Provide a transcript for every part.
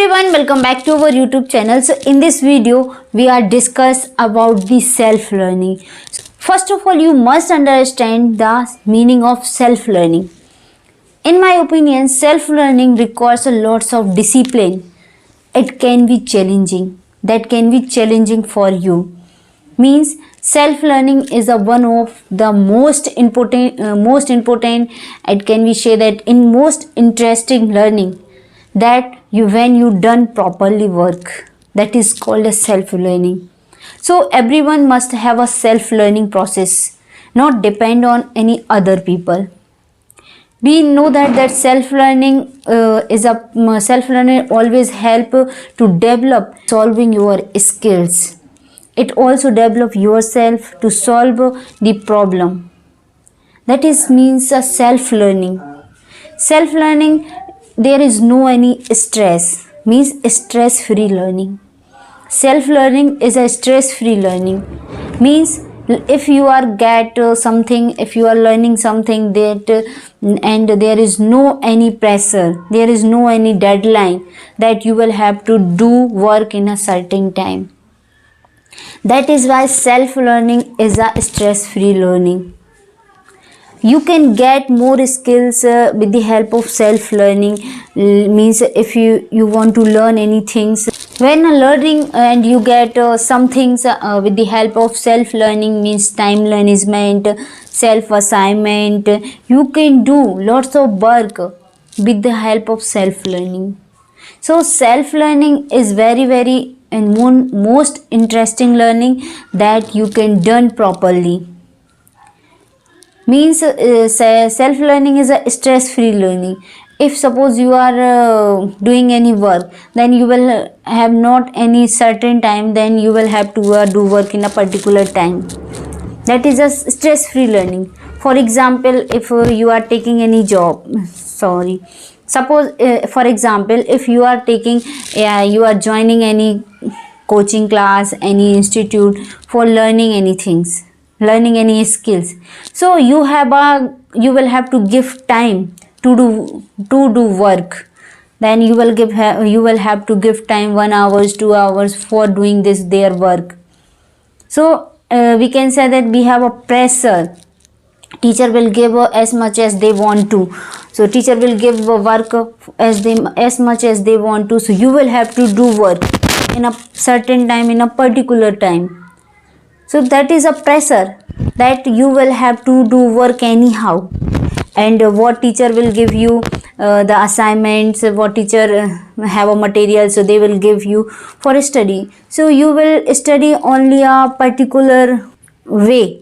everyone, welcome back to our YouTube channel. So in this video we are discuss about the self learning. First of all, you must understand the meaning of self learning. In my opinion, self learning requires a lots of discipline. It can be challenging. That can be challenging for you. Means self learning is a one of the most important, it can be say that in most interesting learning, that you when you done properly work, that is called a self learning. So everyone must have a self learning process, not depend on any other people. We know that self learning is a self learning always help to develop solving your skills. It also develop yourself to solve the problem. That is means a self learning. Self learning, there is no any stress, means stress free learning. Self learning is a stress free learning, means if you are get something, if you are learning something that and there is no any pressure, there is no any deadline that you will have to do work in a certain time. That is why self learning is a stress free learning. You can get more skills with the help of self learning. Means if you want to learn anything, when learning and you get some things with the help of self learning, means time management, self assignment, you can do lots of work with the help of self learning. So self learning is very and most interesting learning that you can done properly. Means self learning is a stress free learning. If suppose you are doing any work, then you will have not any certain time, then you will have to do work in a particular time. That is a stress free learning. For example, if you are taking any job, suppose for example, if you are taking you are joining any coaching class, any institute for learning any things, learning any skills, so you will have to give time to do work. Then you will have to give time 1 hour 2 hours for doing this their work. So we can say that we have a pressure. Teacher will give as much as they want to, so teacher will give work as much as they want to, so you will have to do work in a certain time, in a particular time. So that is a pressure that you will have to do work anyhow. And what teacher will give you the assignments, what teacher have a material, so they will give you for study. So you will study only a particular way,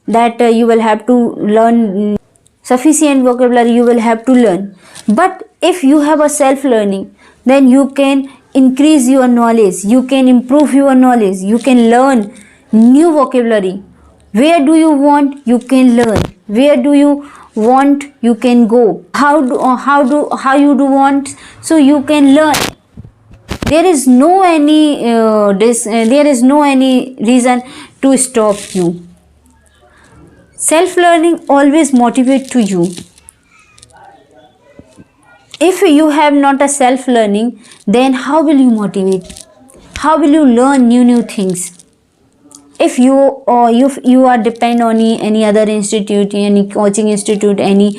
that you will have to learn sufficient vocabulary, you will have to learn. But if you have a self learning, then you can increase your knowledge, you can improve your knowledge, you can learn new vocabulary. Where do you want, you can learn. Where do you want, you can go. How you do want, so you can learn. There is no any there is no any reason to stop you. Self learning always motivate to you. If you have not a self learning, then how will you motivate? How will you learn new things? If you are depend on any other institute, any coaching institute, any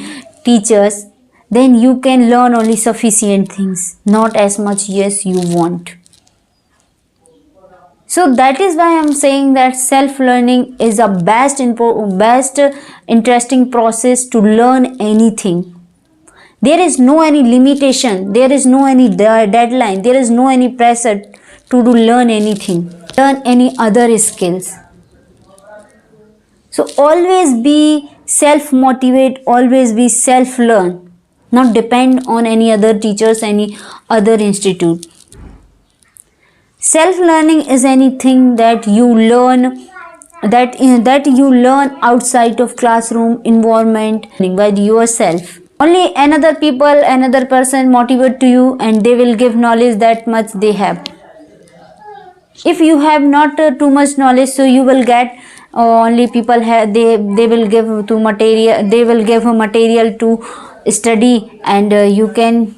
teachers, then you can learn only sufficient things, not as much as you want. So that is why I am saying that self learning is a best interesting process to learn anything. There is no any limitation, there is no any deadline, there is no any pressure to learn anything, learn any other skills. So always be self motivate, always be self learn, not depend on any other teachers, any other institute. Self learning is anything that you learn, that you learn outside of classroom environment by yourself. Only another person motivate to you, and they will give knowledge that much they have. If you have not too much knowledge, so you will get only people have, they will give to material, they will give a material to study, and you can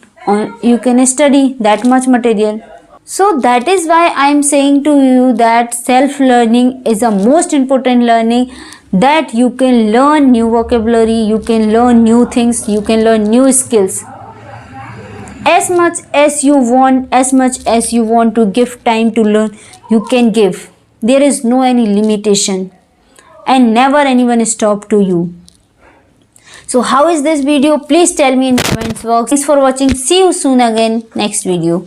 you can study that much material. So that is why I am saying to you that self learning is the most important learning, that you can learn new vocabulary, you can learn new things, you can learn new skills. As much as you want, as much as you want to give time to learn, you can give. There is no any limitation, and never anyone stop to you. So how is this video? Please tell me in comments box. Thanks for watching. See you soon again next video.